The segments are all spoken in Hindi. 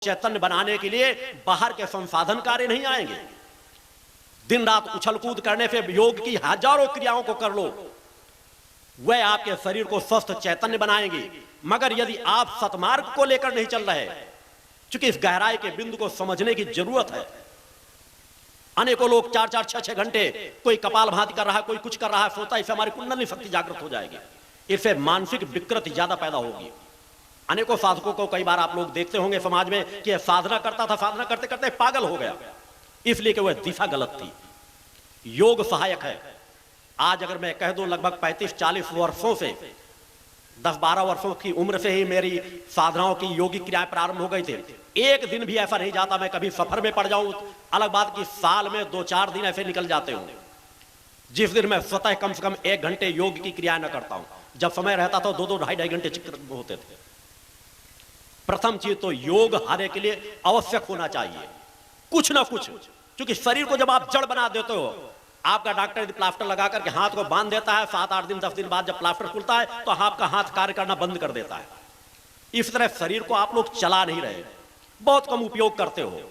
चैतन्य बनाने के लिए बाहर के संसाधन कार्य नहीं आएंगे। दिन रात उछल कूद करने से योग की हजारों क्रियाओं को कर लो, वह आपके शरीर को स्वस्थ चैतन्य बनाएंगे। मगर यदि आप सतमार्ग को लेकर नहीं चल रहे, क्योंकि इस गहराई के बिंदु को समझने की जरूरत है। अनेकों लोग 4-4, 6-6 घंटे कोई कपाल भाती कर रहा है, कोई कुछ कर रहा है, सोता है इससे हमारी कुंडली शक्ति जागृत हो जाएगी, इससे मानसिक विकृति ज्यादा पैदा होगी। अनेकों साधकों को कई बार आप लोग देखते होंगे समाज में कि साधना करता था, साधना करते करते पागल हो गया, इसलिए कि वह दिशा गलत थी। योग सहायक है। आज अगर मैं कह दूं लगभग 35-40 वर्षों से 10-12 वर्षों की उम्र से ही मेरी साधनाओं की योगिक क्रियाएं प्रारंभ हो गई थी। एक दिन भी ऐसा नहीं जाता मैं कभी सफर में पड़ जाऊं, अलग बात कि साल में 2-4 दिन ऐसे निकल जाते होंगे जिस दिन मैं स्वतः कम से कम 1 घंटे योग की क्रियाएं न करता हूं। जब समय रहता था 2-2, 2.5 घंटे चक्कर होते थे। प्रथम चीज तो योग हर एक के लिए आवश्यक होना चाहिए, कुछ ना कुछ, क्योंकि शरीर को जब आप जड़ बना देते हो, आपका डॉक्टर यदि प्लास्टर लगा करके हाथ को बांध देता है, 7-8 दिन 10 दिन बाद जब प्लास्टर खुलता है तो आपका हाथ कार्य करना बंद कर देता है। इस तरह शरीर को आप लोग चला नहीं रहे, बहुत कम उपयोग करते हो।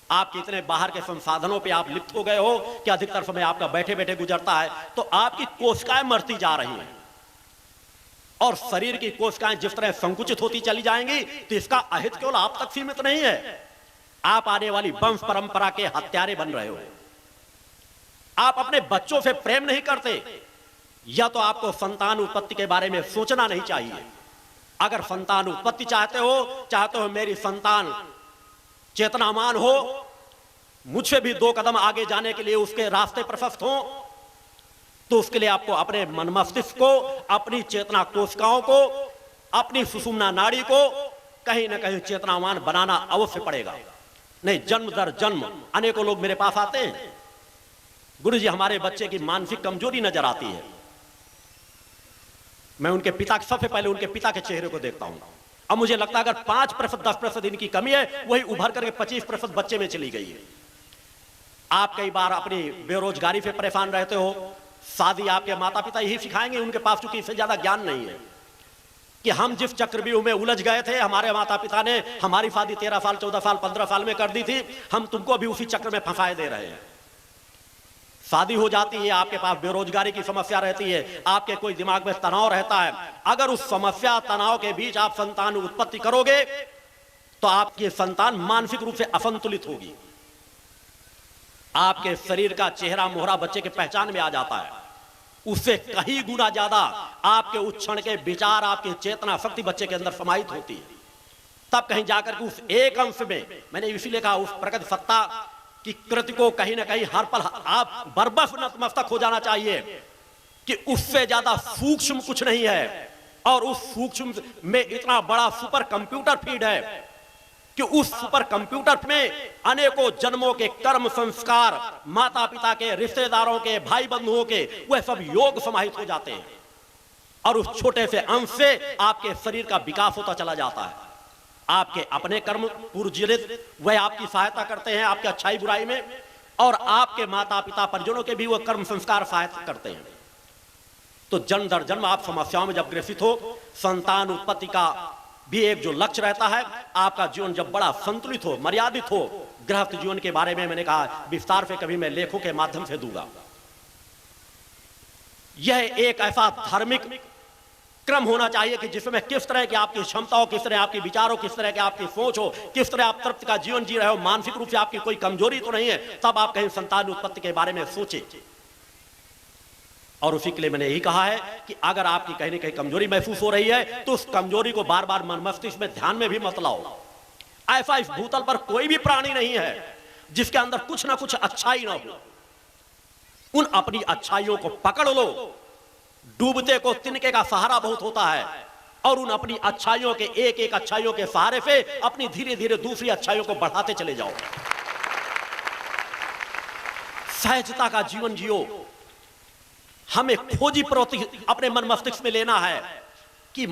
आप कितने बाहर के संसाधनों पे आप लिप्त हो गए हो कि अधिकतर समय आपका बैठे बैठे गुजरता है, तो आपकी कोशिकाएं मरती जा रही हैं और शरीर की कोशिकाएं जिस तरह संकुचित होती चली जाएंगी, तो इसका अहित केवल आप तक सीमित नहीं है, आप आने वाली वंश परंपरा के हत्यारे बन रहे हो। आप अपने बच्चों से प्रेम नहीं करते, या तो आपको संतान उत्पत्ति के बारे में सोचना नहीं चाहिए। अगर संतान उत्पत्ति चाहते हो मेरी संतान चेतनामान हो, मुझसे भी 2 कदम आगे जाने के लिए उसके रास्ते प्रशस्त हो, तो उसके लिए आपको अपने मन मस्तिष्क को, अपनी चेतना कोशिकाओं को, अपनी सुषुम्ना नाड़ी को कहीं ना कहीं चेतनावान बनाना अवश्य पड़ेगा। नहीं, जन्म दर जन्म अनेकों लोग मेरे पास आते हैं, गुरुजी हमारे बच्चे की मानसिक कमजोरी नजर आती है। मैं उनके पिता, सबसे पहले उनके पिता के चेहरे को देखता हूं। अब मुझे लगता है अगर 5%, 10% इनकी कमी है, वही उभर करके 25% बच्चे में चली गई है। आप कई बार अपनी बेरोजगारी से परेशान रहते हो, शादी आपके माता पिता यही सिखाएंगे, उनके पास चूंकि इससे ज्यादा ज्ञान नहीं है, कि हम जिस चक्रव्यूह में उलझ गए थे, हमारे माता पिता ने हमारी शादी 13 साल, 14 साल, 15 साल में कर दी थी, हम तुमको अभी उसी चक्र में फंसाए दे रहे हैं। शादी हो जाती है, आपके पास बेरोजगारी की समस्या रहती है, आपके कोई दिमाग में तनाव रहता है। अगर उस समस्या तनाव के बीच आप संतान उत्पत्ति करोगे तो आपकी संतान मानसिक रूप से असंतुलित होगी। आपके शरीर का चेहरा मोहरा बच्चे के पहचान में आ जाता है, उससे कहीं गुना ज्यादा आपके उस क्षण के विचार, आपकी चेतना शक्ति बच्चे के अंदर समाहित होती है। तब कहीं जाकर के उस एक अंश में, मैंने इसीलिए कहा उस प्रगति सत्ता की कृति को कहीं ना कहीं हर पल आप बर्बस नतमस्तक हो जाना चाहिए कि उससे ज्यादा सूक्ष्म कुछ नहीं है, और उस सूक्ष्म में इतना बड़ा सुपर कंप्यूटर फीड है कि उस सुपर कंप्यूटर में अनेकों जन्मों के कर्म संस्कार, माता पिता के, रिश्तेदारों के, भाई बंधुओं के, वह सब योग समाहित हो जाते हैं, और उस छोटे से अंश से आपके शरीर का विकास होता चला जाता है। आपके अपने कर्म पूर्वजनित वह आपकी सहायता करते हैं आपके अच्छाई बुराई में, और आपके माता पिता परिजनों के भी वह कर्म संस्कार सहायता करते हैं। तो जन्म दर जन्म आप समस्याओं में जब ग्रसित हो, संतान उत्पत्ति का भी एक जो लक्ष्य रहता है, आपका जीवन जब बड़ा संतुलित हो, मर्यादित हो, गृहस्थ जीवन के बारे में मैंने कहा विस्तार से कभी मैं लेखों के माध्यम से दूंगा। यह एक ऐसा धार्मिक क्रम होना चाहिए कि जिसमें किस तरह की आपकी क्षमता हो, किस तरह आपके विचार हो, किस तरह की आपकी सोच हो, किस तरह आप तृप्त का जीवन जी रहे हो, मानसिक रूप से आपकी कोई कमजोरी तो नहीं है, तब आप कहीं संतान उत्पत्ति के बारे में सोचें। और उसी के लिए मैंने यही कहा है कि अगर आपकी कहीं ना कहीं कमजोरी महसूस हो रही है, तो उस कमजोरी को बार बार मन मस्तिष्क में ध्यान में भी मत लाओ। ऐसा इस भूतल पर कोई भी प्राणी नहीं है जिसके अंदर कुछ ना कुछ अच्छाई ना हो। उन अपनी अच्छाइयों को पकड़ लो। डूबते को तिनके का सहारा बहुत होता है, और उन अपनी अच्छाइयों के एक एक अच्छाइयों के सहारे से अपनी धीरे धीरे दूसरी अच्छाइयों को बढ़ाते चले जाओ। सहजता का जीवन जियो। हमें खोजी प्रवृत्ति अपने मन मस्तिष्क में लेना है।